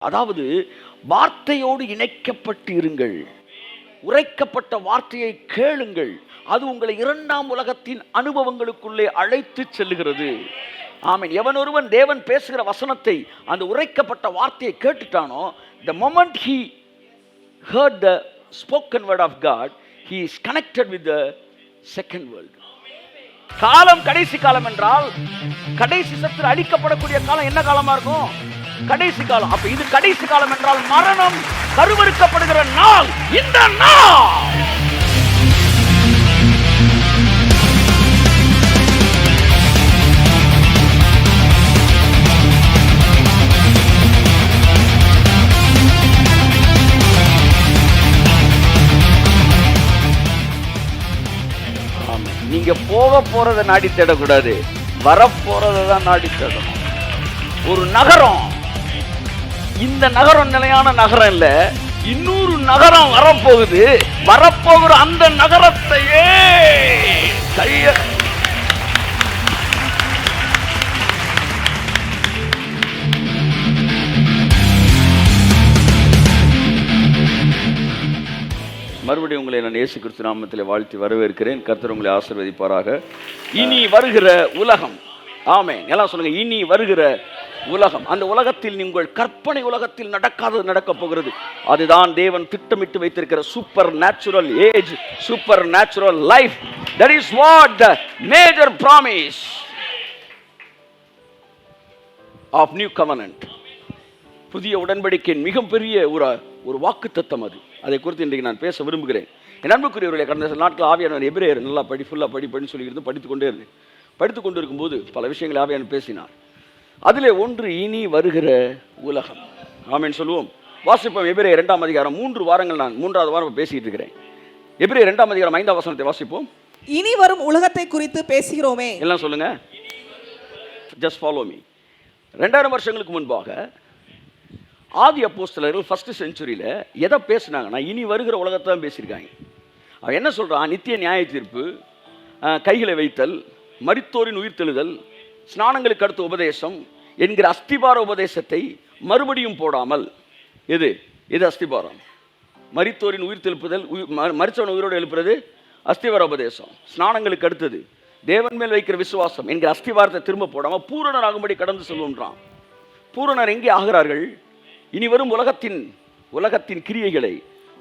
அதாவது வார்த்தையோடு இணைக்கப்பட்டு இருங்கள், உரைக்கப்பட்ட வார்த்தையை கேளுங்கள். அது உங்களை இரண்டாம் உலகத்தின் அனுபவங்களுக்குள்ளே அழைத்து செல்லுகிறது. ஆமென். எவன் ஒருவன் தேவன் பேசுகிற வசனத்தை, அந்த உரைக்கப்பட்ட வார்த்தையை கேட்டுட்டானோ, the moment he heard the spoken word of God, he is connected with the second world. காலம் கடைசி காலம் என்றால், கடைசி சத்துரு அழிக்கப்படக்கூடிய காலம் என்ன காலமா இருக்கும்? கடைசி காலம். அப்ப இது கடைசி காலம் என்றால் மரணம் கருவறுக்கப்படுகிற நாள் இந்த நாள். நீங்க போக போறதை நாடி தேடக்கூடாது, வரப்போறதை தான் நாடி தேடணும். ஒரு நகரம், இந்த நகரம் நிலையான நகரம் இல்ல, இன்னொரு நகரம் வரப்போகுது. வரப்போகிற அந்த நகரத்தையே கைய மறுபடியும் உங்களை நான் இயேசு கிறிஸ்து நாமத்திலே வாழ்த்தி வரவேற்கிறேன். கர்த்தர் உங்களை ஆசீர்வதிப்பாராக. இனி வருகிற உலகம், ஆமென். எல்லாம் சொல்லுங்க, இனி வருகிற உலகம். அந்த உலகத்தில் உங்கள் கற்பனை உலகத்தில் நடக்காதது நடக்க போகிறது. அதுதான் தேவன் திட்டமிட்டு வைத்திருக்கிற super natural age, super natural life. That is what the major promise of new covenant. புதிய உடன்படிக்கையின் மிகப்பெரிய ஒரு வாக்குத்தத்தம் அது. அதை குறித்து இன்றைக்கு நான் பேச விரும்புகிறேன். என் அன்புக்குரியவர்களே, கடந்த சில நாட்கள் ஆவியானவர் எபிரேயர் நல்லா ஃபுல்லாக படின்னு சொல்லியிருந்து படித்துக்கொண்டே இருந்தேன். படித்து கொண்டு இருக்கும்போது பல விஷயங்களை ஆவியானவர் பேசினார். அதிலே ஒன்று இனி வருகிற உலகம். ஆமென் சொல்லுவோம். வாசிப்போம். எபிரேயர் 2ஆம் அதிகாரம். 3 வாரங்கள் நான் 3வது வாரம் பேசிட்டு இருக்கிறேன். எபிரேயர் 2ஆம் அதிகாரம் 5ஆம் வசனத்தை வாசிப்போம். இனி வரும் உலகத்தை குறித்து பேசுகிறோமே. எல்லாம் சொல்லுங்க, ஜஸ்ட் ஃபாலோ மீ. 2000 வருஷங்களுக்கு முன்பாக ஆதி அப்போஸ்தலர்கள் ஃபர்ஸ்ட் செஞ்சுரியில் எதை பேசினாங்கன்னா, இனி வருகிற உலகத்தை தான் பேசியிருக்காங்க. அவன் என்ன சொல்கிறான்? நித்திய நியாய தீர்ப்பு, கைகளை வைத்தல், மரித்தோரின் உயிர்த்தெழுதல், ஸ்நானங்களுக்கு அடுத்த உபதேசம் என்கிற அஸ்திபார உபதேசத்தை மறுபடியும் போடாமல், எது அஸ்திபாரம்? மரித்தோரின் உயிர்த்தெழுப்புதல், மரித்தவன் உயிரோடு எழுப்புறது அஸ்திபார உபதேசம். ஸ்நானங்களுக்கு அடுத்தது தேவன் மேல் வைக்கிற விசுவாசம் என்கிற அஸ்திபாரத்தை திரும்ப போடாமல் பூரணர் ஆகும்படி கடந்து செல்வோம்ன்றான். பூரணர் எங்கே ஆகிறார்கள்? இனி வரும் உலகத்தின் கிரியைகளை,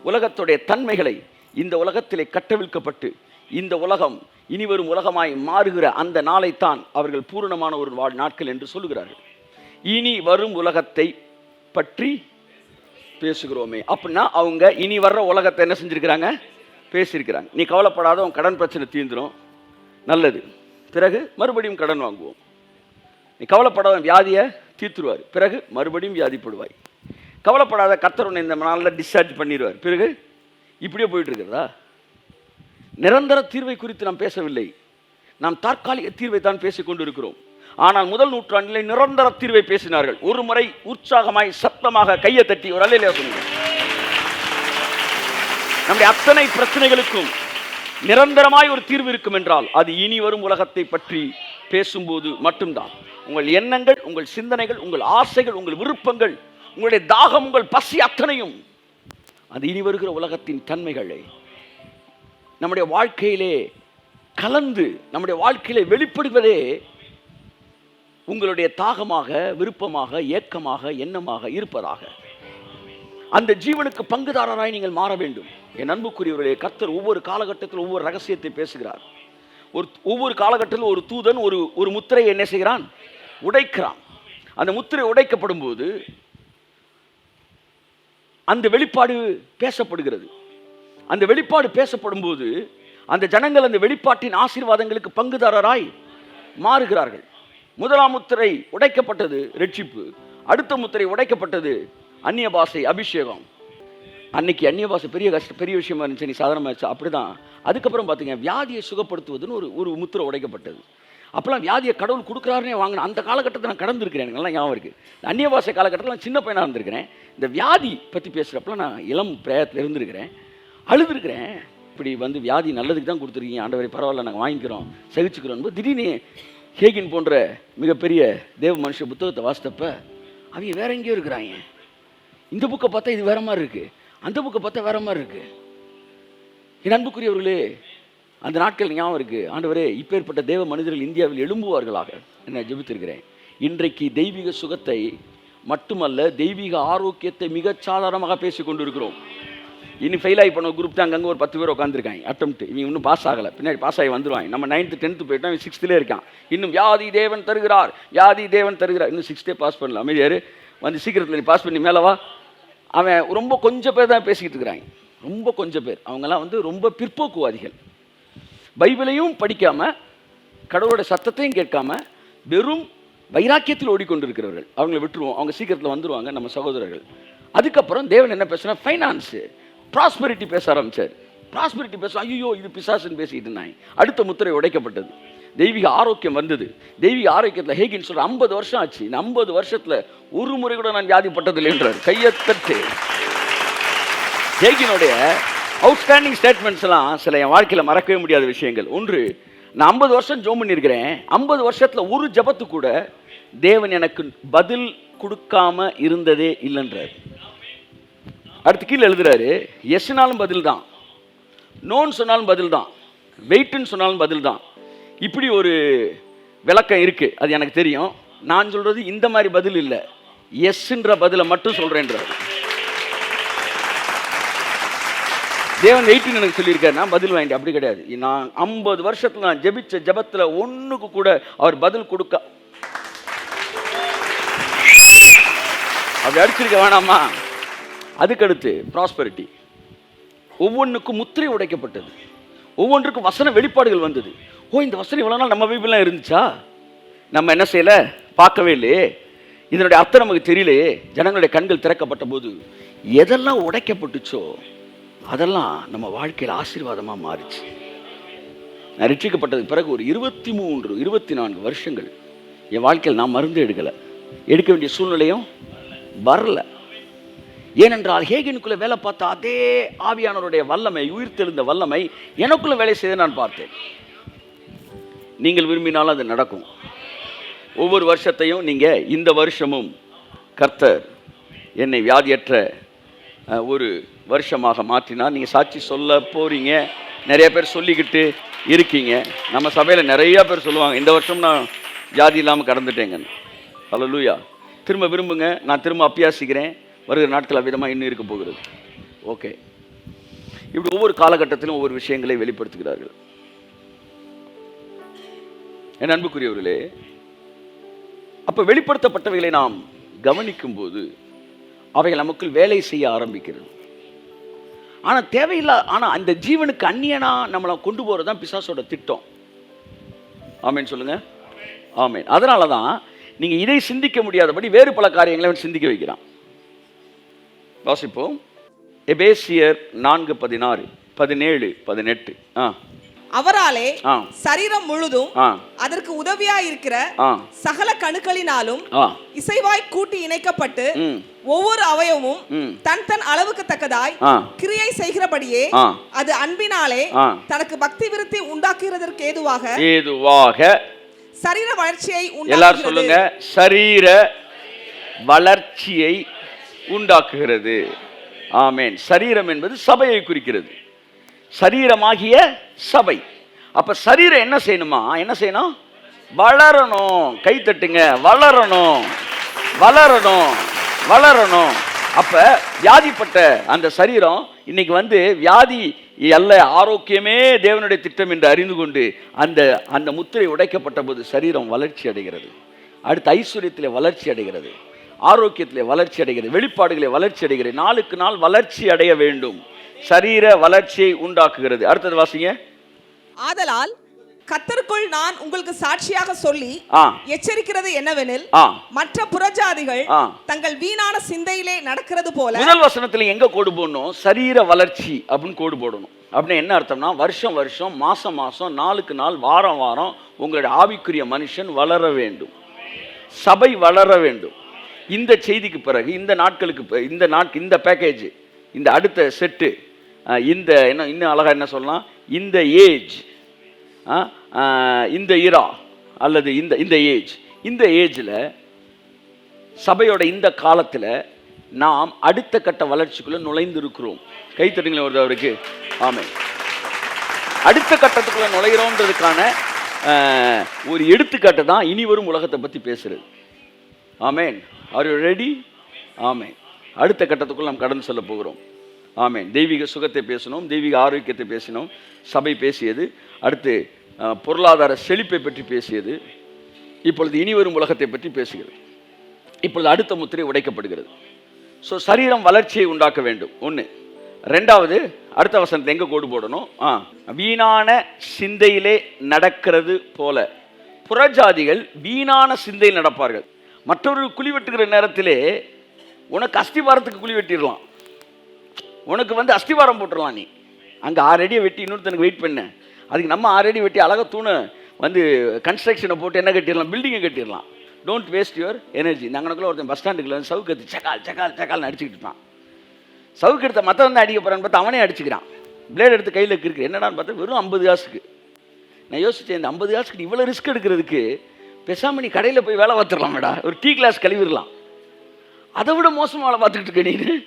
உலகத்துடைய தன்மைகளை இந்த உலகத்திலே கட்டவிழ்க்கப்பட்டு இந்த உலகம் இனி வரும் உலகமாய் மாறுகிற அந்த நாளைத்தான் அவர்கள் பூரணமான ஒரு நாட்கள் என்று சொல்லுகிறார்கள். இனி வரும் உலகத்தை பற்றி பேசுகிறோமே அப்படின்னா, அவங்க இனி வர்ற உலகத்தை என்ன செஞ்சிருக்கிறாங்க? பேசியிருக்கிறாங்க. நீ கவலைப்படாத, உன் கடன் பிரச்சனை தீர்ந்துடும், நல்லது, பிறகு மறுபடியும் கடன் வாங்குவோம். நீ கவலைப்படாத, வியாதியை தீர்த்துருவார், பிறகு மறுபடியும் வியாதிப்படுவாய். கவலைப்படாத, கர்த்தர் உன்னை இந்த நாளில் டிஸ்சார்ஜ் பண்ணிடுவார், பிறகு இப்படியே போயிட்டு இருக்கிறதா? நிரந்தர தீர்வை குறித்து நாம் பேசவில்லை, நாம் தற்காலிக தீர்வை தான் பேசிக்கொண்டு இருக்கிறோம். ஆனால் முதல் நூற்றாண்டிலே நிரந்தர தீர்வை பேசினார்கள். ஒரு முறை உற்சாகமாய் சத்தமாக கையை தட்டி ஒரு அல்லேலூயா சொல்லுங்க. நம்முடைய அத்தனை பிரச்சனைகளுக்கும் நிரந்தரமாய் ஒரு தீர்வு இருக்கும் என்றால் அது இனி வரும் உலகத்தை பற்றி பேசும்போது மட்டும்தான். உங்கள் எண்ணங்கள், உங்கள் சிந்தனைகள், உங்கள் ஆசைகள், உங்கள் விருப்பங்கள், உங்களுடைய தாகம், உங்கள் பசி அத்தனையும் அது இனி வருகிற உலகத்தின் தன்மைகளை நம்முடைய வாழ்க்கையிலே கலந்து நம்முடைய வாழ்க்கையிலே வெளிப்படுவதே உங்களுடைய தாகமாக, விருப்பமாக, ஏக்கமாக, எண்ணமாக இருப்பதாக. அந்த ஜீவனுக்கு பங்குதாரராய் நீங்கள் மாற வேண்டும். என் அன்புக்குரியவர்களே, கர்த்தர் ஒவ்வொரு காலகட்டத்தில் ஒவ்வொரு ரகசியத்தை பேசுகிறார். ஒவ்வொரு காலகட்டத்தில் ஒரு தூதன் ஒரு முத்திரையை என்ன செய்கிறான்? உடைக்கிறான். அந்த முத்திரை உடைக்கப்படும் போது அந்த வெளிப்பாடு பேசப்படுகிறது. அந்த வெளிப்பாடு பேசப்படும் போது அந்த ஜனங்கள் அந்த வெளிப்பாட்டின் ஆசீர்வாதங்களுக்கு பங்குதாரராய் மாறுகிறார்கள். முதலாம் முத்திரை உடைக்கப்பட்டது ரட்சிப்பு, அடுத்த முத்திரை உடைக்கப்பட்டது அந்நிய பாஷை அபிஷேகம். அன்னைக்கு அந்நிய பாஷை பெரிய விஷயமா இருந்துச்சு, நீ சாதாரணமாக அப்படிதான். அதுக்கப்புறம் பார்த்தீங்க, வியாதியை சுகப்படுத்துவதுன்னு ஒரு முத்திரை உடைக்கப்பட்டது. அப்போல்லாம் வியாதியை கடவுள் கொடுக்குறாருனே வாங்கினேன். அந்த காலகட்டத்தை நான் கடந்திருக்கிறேன், நல்லா ஞாபகம் இருக்குது. அந்நிய பாஷை காலகட்டத்தில் நான் சின்ன பையனாக இருந்திருக்கிறேன். இந்த வியாதி பற்றி பேசுகிறப்பெல்லாம் நான் இளம் பிரயத்தில் இருந்திருக்கிறேன், அழுதுருக்கிறேன். இப்படி வியாதி நல்லதுக்கு தான் கொடுத்துருக்கீங்க ஆண்டவரே, பரவாயில்ல, நாங்கள் வாங்கிக்கிறோம், சகிச்சுக்கிறோம். திடீர்னு ஹேகின் போன்ற மிகப்பெரிய தேவ மனுஷ புத்தகத்தை வாசித்தப்ப அவங்க வேற எங்கேயோ இருக்கிறாங்க. இந்த புக்கை பார்த்தா இது வேற மாதிரி இருக்கு, அந்த புக்கை பார்த்தா வேற மாதிரி இருக்கு. என் அன்புக்குரியவர்களே, அந்த நாட்கள் ஞாபகம் இருக்கு. ஆண்டவரே, இப்பேற்பட்ட தேவ மனிதர்கள் இந்தியாவில் எழும்புவார்களாக என்ன ஜெபித்திருக்கிறேன். இன்றைக்கு தெய்வீக சுகத்தை மட்டுமல்ல, தெய்வீக ஆரோக்கியத்தை மிக சாதாரணமாக பேசி கொண்டு இருக்கிறோம். இனி ஃபெயில் ஆகி போன குரூப் தான் அங்கங்கே ஒரு 10 பேர் உட்காந்துருக்காங்க. அட்டம்ப்ட் இவங்க இன்னும் பாஸ் ஆகலை, பின்னாடி பாஸ் ஆகி வந்துடுவாங்க. நம்ம 9th 10th போயிட்டோம், 6th இருக்கான். இன்னும் வியாதி தேவன் தருகிறார், வியாதி தேவன் தருகிறார். இன்னும் 6th பாஸ் பண்ணல. அமைதியார் வந்து சீக்கிரத்தில் நீ பாஸ் பண்ணி மேலவா. அவன் ரொம்ப கொஞ்சம் பேர் தான் பேசிக்கிட்டு இருக்கிறாங்க, ரொம்ப கொஞ்சம் பேர். அவங்கெல்லாம் வந்து ரொம்ப பிற்போக்குவாதிகள். பைபிளையும் படிக்காமல், கடவுளோட சத்தத்தையும் கேட்காம, வெறும் வைராக்கியத்தில் ஓடிக்கொண்டிருக்கிறவர்கள். அவங்களை விட்டுருவோம், அவங்க சீக்கிரத்தில் வந்துடுவாங்க, நம்ம சகோதரர்கள். அதுக்கப்புறம் தேவன் என்ன பேசுனா, ஃபைனான்ஸு, ப்ராஸ்பெரிட்டி பேச ஆரம்பித்தார். ப்ராஸ்பெரிட்டி பேச, ஐயோ இது பிசாசுன்னு பேசிக்கிட்டு இருந்தாங்க. அடுத்த முத்திரை உடைக்கப்பட்டது, தெய்வீக ஆரோக்கியம் வந்தது. தெய்வீக ஆரோக்கியத்தில் ஹேகின் சொல்ற 50 வருஷம் ஆச்சு, இந்த 50 வருஷத்தில் ஒரு முறை கூட நான் வியாதிப்பட்டதில்லை என்றார். கையத்தட்டு. ஹேகினுடைய அவுட்ஸ்டாண்டிங் ஸ்டேட்மெண்ட்ஸ் எல்லாம் சில என் வாழ்க்கையில் மறக்கவே முடியாத விஷயங்கள். ஒன்று, நான் 50 வருஷம் ஜெபம் பண்ணியிருக்கிறேன், 50 வருஷத்தில் ஒரு ஜெபத்து கூட தேவன் எனக்கு பதில் கொடுக்காம இருந்ததே இல்லைன்றார். அடுத்து கீழே எழுதுறாரு, எஸ்னாலும் பதில் தான், நோன்னு சொன்னாலும் பதில் தான், வெயிட்டுன்னு சொன்னாலும் பதில் தான். இப்படி ஒரு விளக்கம் இருக்குது, அது எனக்கு தெரியும். நான் சொல்கிறது இந்த மாதிரி பதில் இல்லை, எஸ்ன்ற பதிலை மட்டும் சொல்கிறேன்றார். தேவன் வெயிட்டுன்னு எனக்கு சொல்லியிருக்காரு, நான் பதில் வாங்கிட்டேன். அப்படி கிடையாது. நான் 50 வருஷத்தில் நான் ஜெபிச்ச ஜெபத்தில் ஒன்றுக்கு கூட அவர் பதில் கொடுக்க அப்படி அடிச்சிருக்க வேணாமா. அதுக்கடுத்து ப்ராஸ்பெரிட்டி, ஒவ்வொன்றுக்கும் முத்திரை உடைக்கப்பட்டது, ஒவ்வொன்றுக்கும் வசன வெளிப்பாடுகள் வந்தது. ஓ, இந்த வசனம் இவ்வளோ நாள் நம்ம பைபிள்லாம் இருந்துச்சா, நம்ம என்ன செய்யலை, பார்க்கவே இல்லையே, இதனுடைய அர்த்தம் நமக்கு தெரியலையே. ஜனங்களுடைய கண்கள் திறக்கப்பட்ட போது எதெல்லாம் உடைக்கப்பட்டுச்சோ அதெல்லாம் நம்ம வாழ்க்கையில் ஆசீர்வாதமாக மாறிச்சு. நான் ரட்சிக்கப்பட்டதுக்கு பிறகு ஒரு 23 24 வருஷங்கள் என் வாழ்க்கையில் நான் மருந்து எடுக்க வேண்டிய சூழ்நிலையும் வரல. ஏனென்றால் ஹேகினுக்குள்ளே வேலை பார்த்த அதே ஆவியானவருடைய வல்லமை, உயிர்த்தெழுந்த வல்லமை எனக்குள்ளே வேலை செய்து நான் பார்த்தேன். நீங்கள் விரும்பினாலும் அது நடக்கும். ஒவ்வொரு வருஷத்தையும் நீங்கள் இந்த வருஷமும் கர்த்தர் என்னை வியாதியற்ற ஒரு வருஷமாக மாற்றினார். நீங்கள் சாட்சி சொல்ல போகிறீங்க, நிறைய பேர் சொல்லிக்கிட்டு இருக்கீங்க. நம்ம சபையில் நிறையா பேர் சொல்லுவாங்க, இந்த வருஷம் நான் வியாதி இல்லாமல் கடந்துட்டேங்கன்னு. ஹல்லேலூயா. திரும்ப விரும்புங்க, நான் திரும்ப அபியாசிக்கிறேன். வருகிற நாட்கள் அவ்விதமாக இன்னும் இருக்க போகிறது. ஓகே, இப்படி ஒவ்வொரு காலகட்டத்திலும் ஒவ்வொரு விஷயங்களை வெளிப்படுத்துகிறார்கள். என் அன்புக்குரியவர்களே, அப்போ வெளிப்படுத்தப்பட்டவைகளை நாம் கவனிக்கும் போது அவைகள் நமக்குள் வேலை செய்ய ஆரம்பிக்கிறது. ஆனால் தேவையில்லை, ஆனால் அந்த ஜீவனுக்கு அந்நியனா நம்மளை கொண்டு போகிறது தான் பிசாசோட திட்டம். ஆமேன் சொல்லுங்க. ஆமேன். அதனால தான் நீங்கள் இதை சிந்திக்க முடியாதபடி வேறு பல காரியங்களை அவன் சிந்திக்க வைக்கிறான். வாசிப்போம். எபேசியர் 4:16 17 18. அவராலே சரீரம் முழுதும் அதற்கு உதவியா இருக்கிற சகல கணுக்களினாலும் இசைவாய் கூட்டி இணைக்கப்பட்டு ஒவ்வொரு அவயவமும் தன் தன் அளவுக்கு தக்கதாய் கிரியை செய்கிறபடியே அது அன்பினாலே தனக்கு பக்தி விருத்தி உண்டாக்குகிறதற்கு ஏதுவாக சரீர வளர்ச்சியை எல்லாரும் சொல்லுங்க, சரீர வளர்ச்சியை உண்டாக்குகிறது. ஆமென். சரீரம் என்பது சபையை குறிக்கிறது, சரீரமாகிய சபை. அப்ப சரீரம் என்ன செய்யணுமா, என்ன செய்யணும், வளரணும். கை தட்டுங்க, வளரணும் வளரணும் வளரணும். அப்ப வியாதிப்பட்ட அந்த சரீரம் இன்னைக்கு வந்து வியாதி அல்ல, ஆரோக்கியமே தேவனுடைய திட்டம் என்று அறிந்து கொண்டு அந்த அந்த முத்திரை உடைக்கப்பட்ட போது சரீரம் வளர்ச்சி அடைகிறது. அடுத்து ஐஸ்வர்யத்திலே வளர்ச்சி அடைகிறது, ஆரோக்கியத்திலே வளர்ச்சி அடைகிறது, வெளிப்பாடுகளை வளர்ச்சி அடைகிறது. நாளுக்கு நாள் வளர்ச்சி அடைய வேண்டும். சரீர வளர்ச்சியை உண்டாக்குகிறது. அடுத்தது வாசிங்க. ஆதலால் கர்த்தருக்குள் நான் உங்களுக்கு சாட்சியாக சொல்லி எச்சரிக்கிறது என்னவெனில், மற்ற புறஜாதிகள் தங்கள் வீணான சிந்தையிலே நடக்கிறது போல. முதல் வசனத்துல எங்க கோடு போடணும், சரீர வளர்ச்சி அப்படின்னு கோடு போடணும். அப்படின்னு என்ன அர்த்தம்னா, வருஷம் வருஷம், மாசம் மாசம், நாளுக்கு நாள், வாரம் வாரம் உங்களுடைய ஆவிக்குரிய மனுஷன் வளர வேண்டும், சபை வளர வேண்டும். இந்த செய்திக்கு பிறகு, இந்த நாட்களுக்கு, இந்த பேக்கேஜ், இந்த அடுத்த செட்டு, இந்த என்ன இன்னும் அழகா என்ன சொல்லலாம், இந்த ஏஜ், இந்த இரா அல்லது இந்த ஏஜ், இந்த ஏஜில் சபையோட இந்த காலத்தில் நாம் அடுத்த கட்ட வளர்ச்சிக்குள்ள நுழைந்து இருக்கிறோம். கைத்தட்டுங்களேன் வருது அவருக்கு. ஆமென். அடுத்த கட்டத்துக்குள்ள நுழைகிறோன்றதுக்கான ஒரு எடுத்துக்காட்டு தான் இனி வரும் உலகத்தை பற்றி பேசுறது. ஆமென். Are you ready? ஆமென். அடுத்த கட்டத்துக்குள்ள நாம் கடந்து செல்ல போகிறோம். ஆமென். தெய்வீக சுகத்தை பேசணும், தெய்வீக ஆரோக்கியத்தை பேசினோம், சபை பேசியது. அடுத்து பொருளாதார செழிப்பை பற்றி பேசியது. இப்பொழுது இனி வரும் உலகத்தை பற்றி பேசுகிறது. இப்பொழுது அடுத்த முத்திரை உடைக்கப்படுகிறது. ஸோ சரீரம் வளர்ச்சியை உண்டாக்க வேண்டும், ஒன்று. ரெண்டாவது, அடுத்த வசனத்தை எங்கே கோடு போடணும்? வீணான சிந்தையிலே நடக்கிறது போல புறஜாதிகள் வீணான சிந்தையில் நடப்பார்கள். மற்றவர்கள் குழி வெட்டுகிற நேரத்திலே உனக்கு அஸ்திவாரத்துக்கு குழி வெட்டிடலாம், உனக்கு அஸ்திவாரம் போட்டுடலாம். நீ அங்கே 6 அடியை வெட்டி இன்னொருத்தனுக்கு வெயிட் பண்ண, அதுக்கு நம்ம 6 அடி வெட்டி அழகாக தூணை கன்ஸ்ட்ரக்ஷனை போட்டு என்ன கட்டிடலாம், பில்டிங்கை கட்டிடலாம். Don't waste your energy. நாங்கனக்குள்ள ஒருத்தன் பஸ் ஸ்டாண்டுக்குள்ள சவுக்கு எடுத்து சக்கால் சக்கால் சக்கால்னு அடிச்சுக்கிட்டு இருப்பான். சவுக்கு எடுத்த மற்றவன் அடிக்க போகிறான்னு பார்த்தா அவனே அடிச்சுக்கிறான். பிளேட் எடுத்து கையில் இருக்கு. என்னடான்னு பார்த்தா வெறும் 50 காசுக்கு. நான் யோசித்தேன், இந்த 50 காசுக்கு இவ்வளோ ரிஸ்க் எடுக்கிறதுக்கு பேசாமல் நீ கடையில் போய் வேலை பார்த்துடலாமேடா, ஒரு டீ கிளாஸ் கழுவிடலாம். அதை விட மோசமாக வேலை பார்த்துக்கிட்டு இருக்க நீ.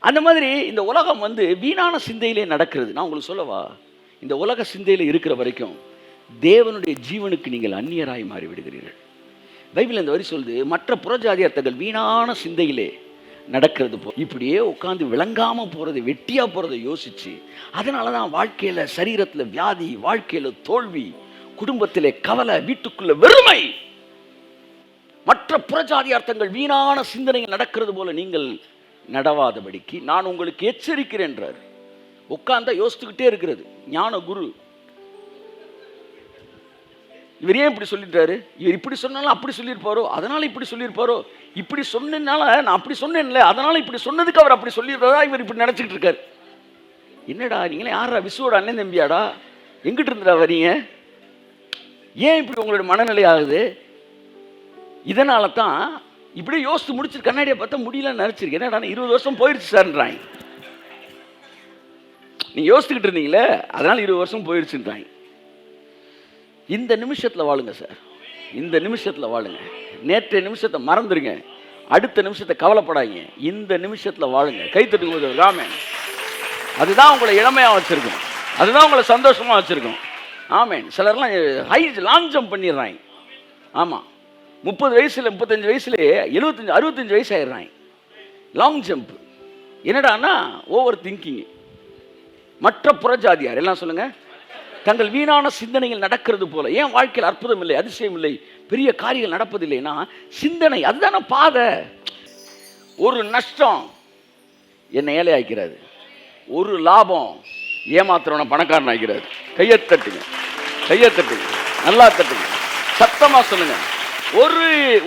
அந்த மாதிரி இந்த உலகம் வீணான சிந்தையிலே நடக்கிறது. நான் உங்களுக்கு சொல்லவா, இந்த உலக சிந்தையில் இருக்கிற வரைக்கும் தேவனுடைய ஜீவனுக்கு நீங்கள் அந்நியராய் மாறி விடுகிறீர்கள். பைபிள் இந்த வரி சொல்லுது, மற்ற புறஜாதியார் தங்கள் வீணான சிந்தையிலே நடக்கிறது போ. இப்படியே உட்காந்து விளங்காமல் போகிறதை, வெட்டியாக போகிறதை யோசிச்சு, அதனால தான் வாழ்க்கையில் சரீரத்தில் வியாதி, வாழ்க்கையில் தோல்வி, குடும்பத்திலே கவலை, வீட்டுக்குள்ள வெறுமை. மற்ற புறஜாதியார் தங்கள் வீணான சிந்தனைகள் நடக்கிறது போல நீங்கள் நடவாதபடிக்கு நான் உங்களுக்கு எச்சரிக்கிறேன்றார். உட்கார்ந்தா யோசித்துக்கிட்டே இருக்கிறது. ஞான குரு இவர் ஏன் இப்படி சொல்லிட்டாரு? இவர் இப்படி சொன்னாலும் அப்படி சொல்லியிருப்பாரோ, அதனால இப்படி சொல்லியிருப்பாரோ, இப்படி சொன்னதுனால நான் அப்படி சொன்னேன்ல, அதனால இப்படி சொன்னதுக்கு அவர் அப்படி சொல்லியிருந்ததா இவர் இப்படி நினச்சிக்கிட்டு இருக்காரு. என்னடா நீங்களே யாரா விசுவோட அண்ணன் தம்பியாடா, எங்கிட்ட இருந்துடா வரீங்க? ஏன் இப்படி உங்களோட மனநிலை ஆகுது? இதனால தான் இப்படியே யோசித்து முடிச்சு கண்ணாடியை பார்த்தா முடியலன்னு நினச்சிருக்கேன். என்னடா 20 வருஷம் போயிடுச்சு சார்ன்றாங்க. நீங்கள் யோசிச்சுக்கிட்டு இருந்தீங்களே, அதனால் 20 வருஷம் போயிடுச்சுன்றாங்க. இந்த நிமிஷத்தில் வாழுங்க சார், இந்த நிமிஷத்தில் வாழுங்க. நேற்றைய நிமிஷத்தை மறந்துடுங்க, அடுத்த நிமிஷத்தை கவலைப்படாதீங்க, இந்த நிமிஷத்தில் வாழுங்க. கைத்தட்டுங்க போது ராமே. அதுதான் உங்களை இளமையாக வச்சுருக்கோம், அதுதான் உங்களை சந்தோஷமாக வச்சுருக்கோம். ஆமேன். சிலர்லாம் லாங் ஜம்ப் பண்ணிடுறாங்க. ஆமாம், 30 வயசுல 35 வயசுலேயே 75 65 வயசு ஆயிடுறாங்க. Long jump. என்னடான்னா ஓவர் திங்கிங். மற்ற புறஜாதியார் எல்லாம் சொல்லுங்க, தங்கள் வீணான சிந்தனைகள் நடக்கிறது போல. ஏன் வாழ்க்கையில் அற்புதம் இல்லை, அதிசயம் இல்லை, பெரிய காரியங்கள் நடப்பதில்லைன்னா சிந்தனை அதுதான பாதை. ஒரு நஷ்டம் என்னை ஏழை ஆக்கிறாரு, ஒரு லாபம் ஏமாத்துறவனை பணக்காரன் ஆக்கிறாரு. கையை தட்டுங்க, கையை தட்டுங்க, நல்லா தட்டுங்க, சத்தமா சொல்லுங்க.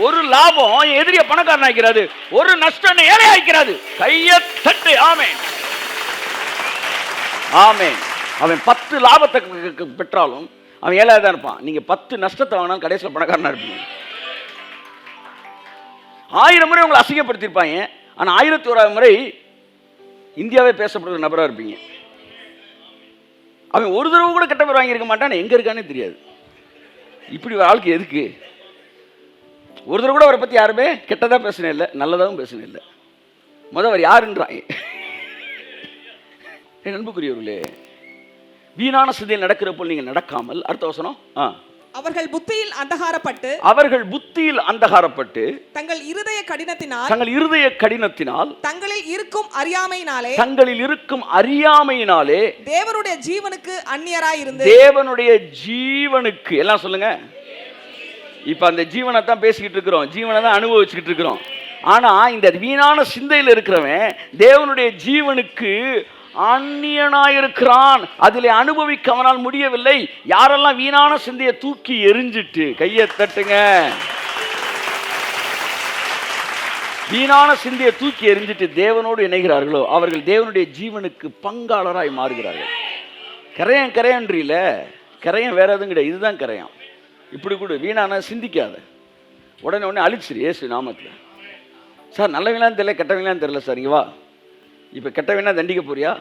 ஒரு லாபம் எதிரிய பணக்காரன் ஆக்கிறாரு, ஒரு நஷ்டம் ஏழை ஆக்கிறாரு. கையை தட்டு. ஆமென், ஆமென். அவன் 10 லாபத்தை பெற்றாலும் அவன் ஏழையாக தான் இருப்பான். நீங்க 10 நஷ்டத்தை வாங்கினாலும் கடைசியில் பணக்காரனா இருப்பீங்க. 1000 முறை உங்களை அசிங்கப்படுத்திருப்பாங்க, ஆனா 1001 முறை இந்தியாவே பேசப்படுற நபரா இருப்பீங்க. அவன் ஒரு தடவை கூட கெட்ட பேர் வாங்கியிருக்க மாட்டான், எங்க இருக்கானே தெரியாது. இப்படி ஒரு ஆளுக்கு எதுக்கு? ஒரு தடவை கூட அவரை பத்தி யாருமே கெட்டதா பேசினே இல்லை, நல்லதாகவும் பேசினே இல்லை. அவர் யாருன்றாங்க. அன்புக்குரியவர்களே, வீணான சிந்தையில் நடக்கிற போல் நீங்கள் நடக்காமல், அடுத்த வசனம், அவர்கள் புத்தியில் அந்தகாரப்பட்டு, அவர்கள் புத்தியில் அந்தகாரப்பட்டு தங்கள் இருதய கடினத்தினால், தங்கள் இருதய கடினத்தினால், தங்களில் இருக்கும் அறியாமையினாலே, தங்களில் இருக்கும் அறியாமையினாலே தேவனுடைய ஜீவனுக்கு அந்நியராய் இருந்து, தேவனுடைய ஜீவனுக்கு, எல்லாம் சொல்லுங்க. இப்ப அந்த ஜீவனை தான் பேசிக்கிட்டு இருக்கிறோம், ஜீவனை தான் அனுபவிச்சுக்கிட்டு இருக்கிறோம். ஆனா இந்த வீணான சிந்தையில் இருக்கிறவன் தேவனுடைய ஜீவனுக்கு அந்நியனாயிருக்கிறான். அதிலே அனுபவிக்க அவனால் முடியவில்லை. யாரெல்லாம் வீணான சிந்தையை தூக்கி எரிஞ்சிட்டு, கையை தட்டுங்க, வீணான சிந்தையை தூக்கி எரிஞ்சிட்டு தேவனோடு இணைகிறார்களோ அவர்கள் தேவனுடைய ஜீவனுக்கு பங்காளராய் மாறுகிறார்கள். கரையன் கரையன்றீல, கரையன் வேற எதுவும் கிடையாது, இதுதான் கரையான். இப்படி கூட வீணான சிந்திக்காத, உடனே அழிச்சிரு ஏசு நாமத்தில். சார் நல்லவங்களான்னு தெரியல, கெட்டவங்களான்னு தெரியல சார், இங்கே வா. இப்போ கெட்டவனா தண்டிக்க போறியா,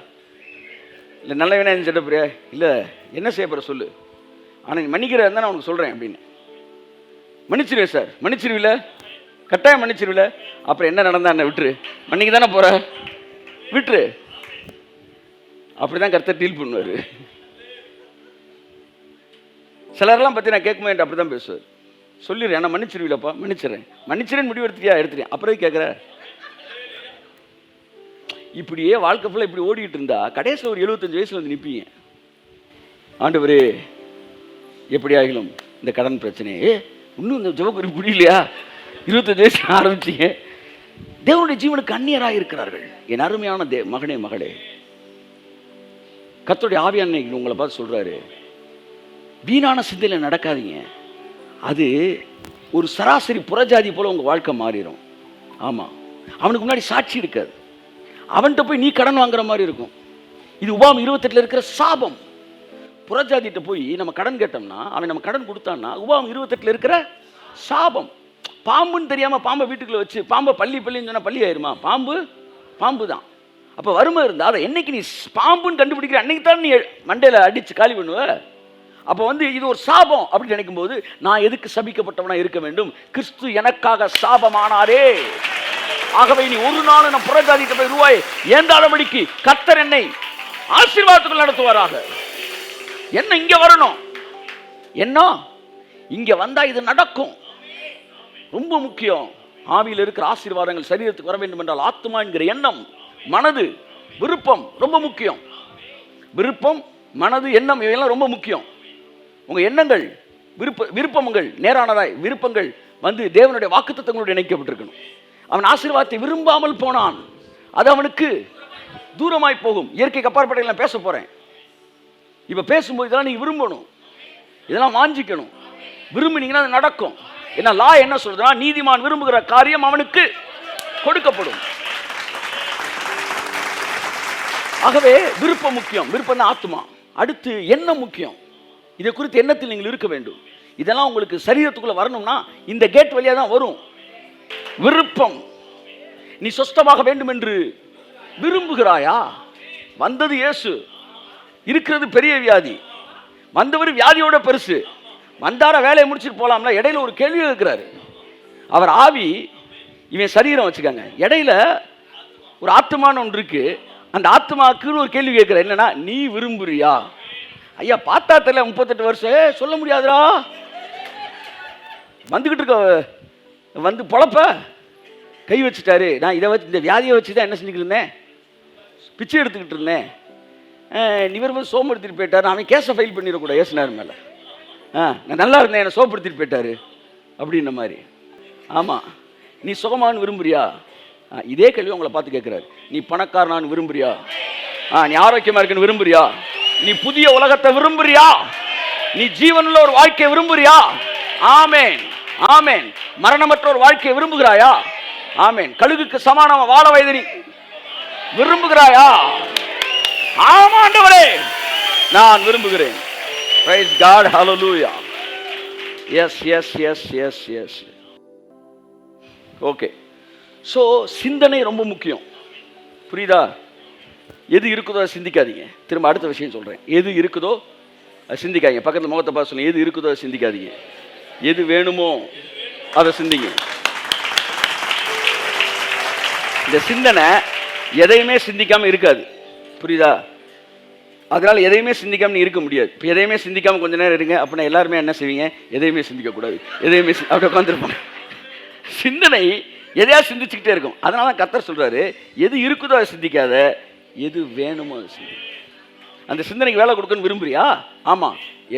இல்லை நல்லவனா செட்ட போறியா? இல்லை, என்ன செய்ய போகிற சொல்லு, ஆனால் நீ மன்னிக்கிற இருந்தால் நான் உனக்கு சொல்கிறேன் அப்படின்னு. மன்னிச்சிருவேன் சார். மன்னிச்சிருவில்ல? கட்டாயம் மன்னிச்சிருவில. அப்புறம் என்ன நடந்தா என்ன, விட்டுரு, மன்னிக்க தானே போற, விட்டுரு. அப்படிதான் கர்த்தர் டீல் பண்ணுவார். சிலரெல்லாம் பற்றி நான் கேட்க மாட்டேன், அப்படி தான் பேசுவார். சொல்லிடுறேன், நான் மன்னிச்சிருவிலப்பா, மன்னிச்சிறேன்னு முடிவு எடுத்துட்டியா, அப்புறம் கேட்குற. இப்படியே வாழ்க்கை ஃபுல்லாக இப்படி ஓடிட்டு இருந்தா கடைசியில் ஒரு 75 வயசுல வந்து நிற்பீங்க. ஆண்டவரே எப்படி ஆகிலும் இந்த கடன் பிரச்சனையே இன்னும் இந்த ஜெபக்குறி புரியலையா, 25 வயசு ஆரம்பிச்சிங்க. தேவனுடைய ஜீவனுக்கு அந்நியராக இருக்கிறார்கள். என் அருமையான மகனே மகளே, கர்த்தருடைய ஆவியானவர் உங்களை பார்த்து சொல்றாரு, வீணான சிந்தையில் நடக்காதீங்க. அது ஒரு சராசரி புறஜாதி போல உங்க வாழ்க்கை மாறிடும். ஆமா, அவனுக்கு முன்னாடி சாட்சி இருக்காது. அவன்கிட்ட போய் நீ கடன் வாங்குற மாதிரி இருக்கும். இது உபாகம் 28 இருக்கிற சாபம். புறஜாதிட்ட போய் நம்ம கடன் கேட்டோம்னா, அவன் நம்ம கடன் கொடுத்தான்னா உபாகம் 28 இருக்கிற சாபம். பாம்புன்னு தெரியாம பாம்பை வீட்டுக்குள்ள வச்சு பாம்பை பள்ளின்னு சொன்னா பள்ளி ஆயிருமா? பாம்பு தான். அப்போ வறுமை இருந்தா அதை என்னைக்கு நீ பாம்புன்னு கண்டுபிடிக்கிற அன்னைக்கு தான் நீ மண்டையில அடிச்சு காலி பண்ணுவ. அப்போ இது ஒரு சாபம் அப்படின்னு நினைக்கும் போது, நான் எதுக்கு சபிக்கப்பட்டவனா இருக்க வேண்டும்? கிறிஸ்து எனக்காக சாபமானாரே. ஆகவே நீ ஒரு நாள் நான் புறஜாதிட்ட போய் ரூபாய் ஏந்தாதபடிக்கு கர்த்தர் என்னை ஆசீர்வாதத்துக்குள் நடத்துவாராக. என்ன இங்க வரணும், என்ன இங்க வந்தா இது நடக்கும். ரொம்ப முக்கியம். ஆவியில் இருக்கிற ஆசீர்வாதங்கள் சரீரத்துக்கு வர வேண்டும் என்றால் ஆத்மா என்கிற எண்ணம், மனது, விருப்பம் ரொம்ப முக்கியம். விருப்பம், மனது, எண்ணம் இவையெல்லாம் ரொம்ப முக்கியம். உங்க எண்ணங்கள், விருப்பங்கள் நேரானதாய், விருப்பங்கள் தேவனுடைய வாக்குத்தத்தங்களோடு இணைக்கப்பட்டிருக்கணும். அவன் ஆசீர்வாதத்தை விரும்பாமல் போனான், அது அவனுக்கு தூரமாய் போகும். இயற்கைக்கு அப்பாற்பட்ட பேச போறேன். இப்ப பேசும்போது இதெல்லாம் நீங்க விரும்பணும், இதெல்லாம் வாஞ்சிக்கணும். விரும்பினீங்கன்னா அது நடக்கும். ஏன்னா லா என்ன சொல்றதுன்னா, நீதிமான் விரும்புகிற காரியம் அவனுக்கு கொடுக்கப்படும். ஆகவே விருப்பம் முக்கியம். விருப்பம் தான் ஆத்மா. அடுத்து எண்ணம் முக்கியம். இதை குறித்து எண்ணத்தில் நீங்கள் இருக்க வேண்டும். இதெல்லாம் உங்களுக்கு சரீரத்துக்குள்ள வரணும்னா இந்த கேட் வழியா தான் வரும். விருப்பம். நீ சொஸ்தமாக வேண்டும் என்று விரும்புகிறாயா? வந்தது இயேசு, இருக்கிறது பெரிய வியாதி, வந்தவர் வியாதியோட பெருசு. வந்தார வேலையை முடிச்சுட்டு போலாம்ல. இடையில ஒரு கேள்வி இருக்கிறாரு. அவர் ஆவி, இவன் சரீரம் வச்சுக்காங்க. இடையில ஒரு ஆத்மான்னு ஒன்று இருக்கு. அந்த ஆத்மாக்குன்னு ஒரு கேள்வி கேட்கிற, என்னன்னா, நீ விரும்புறியா? ஐயா பார்த்தா தெரியல, 38 வருஷம் சொல்ல முடியாதுரா. வந்துகிட்டு இருக்க பொழப்ப கை வச்சுட்டாரு. நான் இதை வச்சு, இந்த வியாதியை வச்சு தான் என்ன செஞ்சுக்கிட்டு இருந்தேன், பிச்சை எடுத்துக்கிட்டு இருந்தேன். இவர் சோம்படுத்திட்டு போயிட்டாரு. அவன் கேஸை ஃபைல் பண்ணிடக்கூடாது ஏசுனார் மேலே. நான் நல்லா இருந்தேன், என்னை சோப்படுத்திட்டு போயிட்டாரு அப்படின்ற மாதிரி. ஆமாம், நீ சுகமானு விரும்புறியா? இதே கேள்வி உங்களை பார்த்து கேட்குறாரு. நீ பணக்காரனான்னு விரும்புறியா? நீ ஆரோக்கியமாக இருக்குன்னு விரும்புறியா? நீ புதிய உலகத்தை விரும்புறியா? நீ ஜீவனுள்ள ஒரு வாழ்க்கையை விரும்புறியா? ஆமேன், ஆமேன். மரணமற்ற ஒரு வாழ்க்கையை விரும்புகிறாயா? ஆமேன். கழுகுக்கு சமானமா வாழ வயது நீ விரும்புகிறாயா? ஆமா ஆண்டவரே, நான் விரும்புகிறேன். Praise God, hallelujah. Yes, yes, yes, yes, yes. Okay. So சிந்தனை ரொம்ப முக்கியம். புரியுதா? எது இருக்குதோ அதை சிந்திக்காதீங்க. திரும்ப அடுத்த விஷயம் சொல்றேன். எது இருக்குதோ அதை சிந்திக்காதீங்க. பக்கத்துல முகத்தை பார்த்து சொல்லுங்க, எது இருக்குதோ அதை சிந்திக்காதீங்க. எது வேணுமோ அதை சிந்திங்க. இந்த சிந்தனை எதையுமே சிந்திக்காம இருக்காது. புரியுதா? அதனால எதையுமே சிந்திக்காம இருக்க முடியாது. இப்போ எதையுமே சிந்திக்காம கொஞ்ச நேரம் இருங்க, அப்படின்னா எல்லாருமே என்ன செய்வீங்க? எதையுமே சிந்திக்க கூடாது, எதையுமே அப்படி உட்காந்துருப்பாங்க. சிந்தனை எதையா சிந்திச்சுக்கிட்டே இருக்கும். அதனால தான் கர்த்தர் சொல்றாரு, எது இருக்குதோ அதை சிந்திக்காத, எது வேணுமோ அதை சிந்தி. அந்த சிந்தனைக்கு வேலை கொடுக்கணும்னு விரும்புறியா? ஆமா,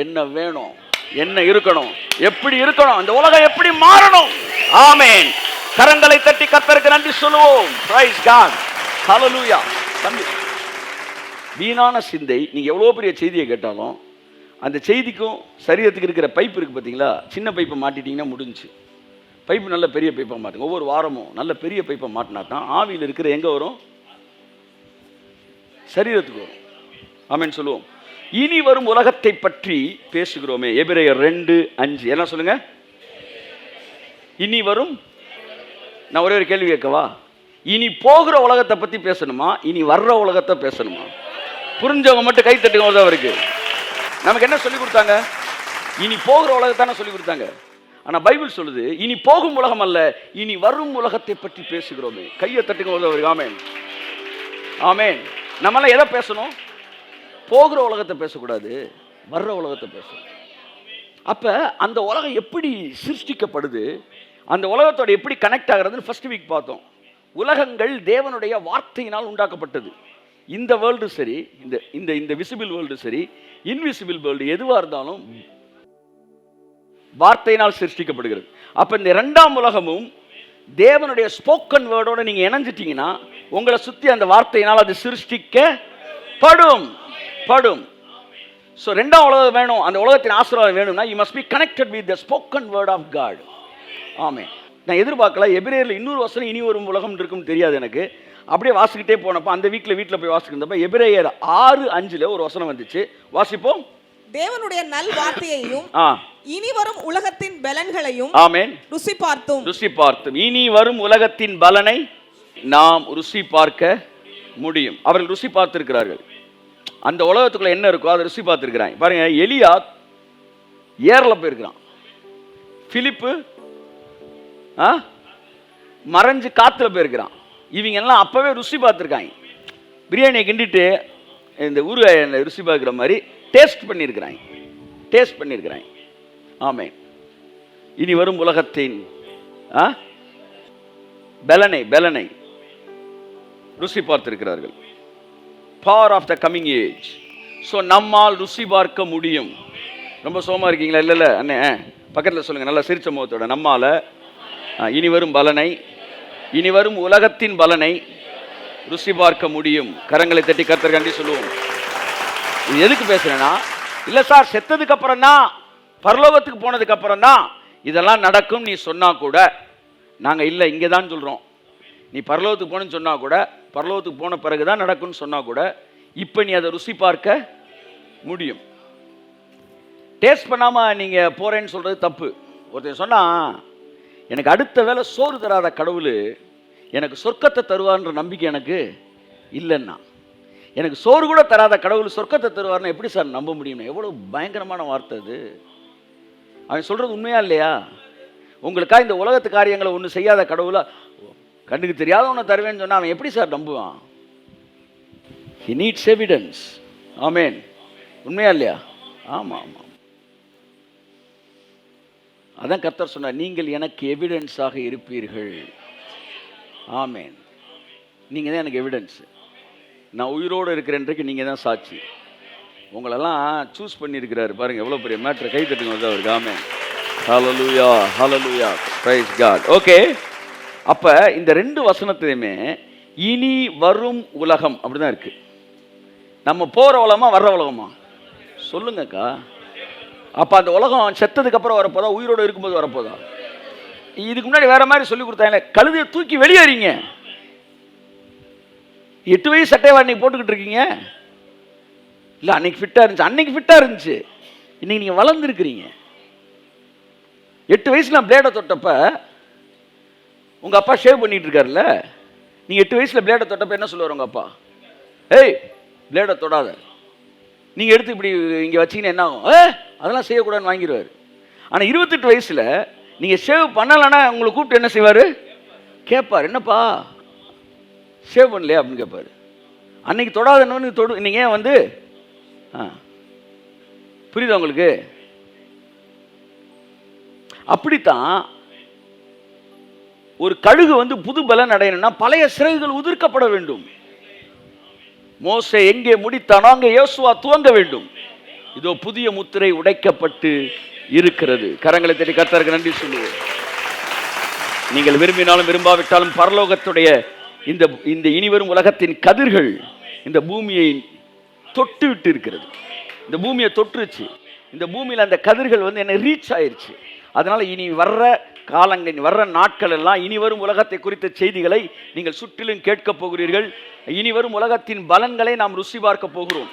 என்ன வேணும், என்ன இருக்கணும், எப்படி இருக்கணும், அந்த உலகம் எப்படி மாறணும். ஆமென். கரங்களை தட்டி கர்த்தருக்கு நன்றி சொல்லுவோம். பிரைஸ் காட், ஹல்லேலூயா. தம்பி, வீணான சிந்தை, நீங்க எவ்வளவு பெரிய செய்தியை கேட்டாலும் அந்த செய்திக்கும் சரீரத்துக்கு இருக்கிற பைப் இருக்கு பார்த்தீங்களா? சின்ன பைப்பை மாட்டிட்டீங்கன்னா முடிஞ்சு. பைப்பு நல்ல பெரிய பைப்பை மாட்டுங்க. ஒவ்வொரு வாரமும் நல்ல பெரிய பைப்பை மாட்டினா தான் ஆவியில் இருக்கிற எங்க வரும்? சரீரத்துக்கு வரும். ஆமென் சொல்லுவோம். இனி வரும் உலகத்தை பற்றி பேசுகிறோமே. எபிரேயர் 2:5 என்ன சொல்லுங்க? இனி வரும். நான் ஒரே ஒரு கேள்வி கேட்கவா? இனி போகிற உலகத்தை பத்தி பேசணுமா, இனி வர்ற உலகத்தை பேசணுமா? புரிஞ்சவங்க மட்டும் கை தட்டுங்க. அவருக்கு நமக்கு என்ன சொல்லி கொடுத்தாங்க? இனி போகிற உலகத்தான சொல்லி கொடுத்தாங்க. ஆனால் பைபிள் சொல்லுது இனி போகும் உலகம் அல்ல, இனி வரும் உலகத்தை பற்றி பேசுகிறோமே. கையை தட்டுங்க. ஆமேன், ஆமேன். நம்மளாம் எதை பேசணும்? போகிற உலகத்தை பேசக்கூடாது, வர்ற உலகத்தை பேசணும். அப்போ அந்த உலகம் எப்படி சிருஷ்டிக்கப்படுது, அந்த உலகத்தோட எப்படி கனெக்ட் ஆகிறதுன்னு ஃபர்ஸ்ட் வீக் பார்த்தோம். உலகங்கள் தேவனுடைய வார்த்தையினால் உண்டாக்கப்பட்டது. இந்த வேர்ல்டு சரி, இந்த இந்த விசிபிள் வேர்ல்டு சரி, இன்விசிபிள் வேர்ல்டு எதுவாக இருந்தாலும் வார்த்தையினால் சிருஷ்டிக்கப்படுகிறது. அப்போ இந்த இரண்டாம் உலகமும் தேவனுடைய ஸ்போக்கன் வேர்டோட நீங்கள் இணைஞ்சிட்டீங்கன்னா உங்களை சுற்றி அந்த வார்த்தையினால் அது சிருஷ்டிக்கப்படும். ஸோ ரெண்டாம் உலகம் வேணும், அந்த உலகத்தின் ஆசீர்வாதம் வேணும்னா you must be connected with the spoken word of God. ஆமென். நான் எதிர்பார்க்கல எபிரேயரில் இன்னொரு வசனம் இனி வரும் உலகம் இருக்குன்னு தெரியாது எனக்கு. அப்படியே வாசிக்கிட்டே போனப்போ அந்த வீட்டில் போய் வாசிக்கிறப்ப எபிரேயர் 6:5 ஒரு வசனம் வந்துச்சு. வாசிப்போம். தேவனுடைய நல் வார்த்தையையும் இனி வரும் உலகத்தின் பலன்களையும் ஆமென் ருசி பார்த்தோம். இனி வரும் உலகத்தின் பலனை நாம் ருசி பார்க்க முடியும். அவர்கள் ருசி பார்த்திருக்கிறார்கள். அந்த உலகத்துக்குள்ள என்ன இருக்கோ அதை ருசி பார்த்திருக்கிறாங்க. பாருங்க, எலியா ஏர்ல போயிருக்கிறான். பிலிப்பு மறைஞ்சு காத்துல போயிருக்கிறான். இவங்க எல்லாம் அப்பவே ருசி பார்த்துருக்காங்க. பிரியாணியை கிண்டிட்டு இந்த ஊறுகாய் ருசி பார்க்குற மாதிரி டேஸ்ட் பண்ணியிருக்கிறாங்க. ஆமென். இனி வரும் உலகத்தின் பலனை ருசி பார்த்திருக்கிறார்கள். Power of the coming age. So நம்மால் ருசி பார்க்க முடியும். ரொம்ப சோமா இருக்கீங்களா? இல்லை அண்ணே, பக்கத்தில் சொல்லுங்க நல்லா சிரிச்ச முகத்தோட. நம்மால இனி வரும் பலனை, இனி வரும் உலகத்தின் பலனை ருசி பார்க்க முடியும். கரங்களை தட்டி கர்த்தர் கண்டி சொல்லுவோம். இது எதுக்கு பேசுறேன்னா, இல்லை சார் செத்ததுக்கு அப்புறம் தான், பரலோகத்துக்கு போனதுக்கு அப்புறம் தான் இதெல்லாம் நடக்கும் நீ சொன்னா கூட நாங்கள் இல்லை இங்கே தான் சொல்கிறோம். நீ பரலோகத்துக்கு போகணுன்னு சொன்னா கூட, பரலோகத்துக்கு போன பிறகு தான் நடக்கும்னு சொன்னா கூட, இப்போ நீ அதை ருசி பார்க்க முடியும். டேஸ்ட் பண்ணாமல் நீங்கள் போகிறேன்னு சொல்கிறது தப்பு. ஒருத்தர் சொன்னால், எனக்கு அடுத்த வேளை சோறு தராத கடவுள் எனக்கு சொர்க்கத்தை தருவார்ன்ற நம்பிக்கை எனக்கு இல்லைன்னா, எனக்கு சோறு கூட தராத கடவுள் சொர்க்கத்தை தருவார்னா எப்படி சார் நம்ப முடியும்னா? எவ்வளோ பயங்கரமான வார்த்தை அது. அவன் சொல்கிறது உண்மையா இல்லையா? உங்களுக்காக இந்த உலகத்து காரியங்களை ஒன்று செய்யாத கடவுளா, கண்ணுக்கு தெரியாத ஒன்று தருவேன்னு சொன்னால் அவன் எப்படி சார் நம்புவான்? He needs evidence. ஆமென். உண்மையா இல்லையா? ஆமாம். அதான் கர்த்தர் சொன்னார், நீங்கள் எனக்கு எவிடன்ஸாக இருப்பீர்கள். ஆமென். நீங்கள் தான் எனக்கு எவிடன்ஸ். நான் உயிரோடு இருக்கிறேன்றைக்கு நீங்கள் தான் சாட்சி. உங்களெல்லாம் சூஸ் பண்ணியிருக்கிறாரு பாருங்கள், எவ்வளோ பெரிய மேட்ரு. கை தட்டுங்க வந்து அவருக்கு. ஆமென். ஹல்லேலூயா, பிரைஸ் காட். ஓகே, அப்போ இந்த 2 வசனத்துலையுமே இனி வரும் உலகம் அப்படிதான் இருக்கு. நம்ம போகிற உலகமா வர்ற உலகமா சொல்லுங்கக்கா? அப்போ அந்த உலகம் செத்ததுக்கு அப்புறம் வரப்போதா, உயிரோடு இருக்கும்போது வரப்போதா? இதுக்கு முன்னாடி வேற மாதிரி சொல்லி கொடுத்தாங்க, கழுதையை தூக்கி வெளியேறீங்க. 8 வயசு சட்டையை அன்னைக்கு போட்டுக்கிட்டு இருக்கீங்க. இல்லை அன்னைக்கு ஃபிட்டாக இருந்துச்சு, இன்னைக்கு நீங்கள் வளர்ந்துருக்கிறீங்க. 8 வயசுல பிளேடை தொட்டப்ப உங்கள் அப்பா ஷேவ் பண்ணிட்டு இருக்காருல்ல, நீங்கள் 8 வயசில் பிளேடை தொட்டப்ப என்ன சொல்லுவார் உங்கள் அப்பா? ஏய் பிளேடை தொடாத, நீங்கள் எடுத்து இப்படி இங்கே வச்சிங்கன்னா என்ன ஆகும்? அதெல்லாம் செய்யக்கூடாதுன்னு வாங்கிடுவார். ஆனால் 28 வயசில் நீங்கள் ஷேவ் பண்ணலைன்னா உங்களை கூப்பிட்டு என்ன செய்வார்? கேட்பார், என்னப்பா ஷேவ் பண்ணலையா அப்படின்னு கேட்பார். அன்னைக்கு தொடாதன்னு தொடு, நீங்கள் ஏன் வந்து புரியுதா உங்களுக்கு? அப்படித்தான் ஒரு கழுகு வந்து புது பலன் அடையணும்னா பழைய சிறகுகள் உதிர்க்கப்பட வேண்டும். மோசே எங்கே முடித்தானோ அங்கே யோசுவா துவங்க வேண்டும். இதோ புதிய முத்திரை உடைக்கப்பட்டு இருக்கிறது. கரங்களை தட்டி கர்த்தருக்கு நன்றி சொல்லுவோம். நீங்கள் விரும்பினாலும் விரும்பாவிட்டாலும் பரலோகத்துடைய இந்த இனிவரும் உலகத்தின் கதிர்கள் இந்த பூமியை தொட்டு விட்டு இருக்கிறது. இந்த பூமியை தொற்றுச்சு. இந்த பூமியில் அந்த கதிர்கள் வந்து என்ன ரீச் ஆயிருச்சு. அதனால இனி வர்ற காலங்கள், வர்ற நாட்கள் எல்லாம் இனி வரும் உலகத்தை குறித்த செய்திகளை நீங்கள் சுற்றிலும் கேட்க போகிறீர்கள். இனி வரும் உலகத்தின் பலன்களை நாம் ருசி பார்க்க போகிறோம்.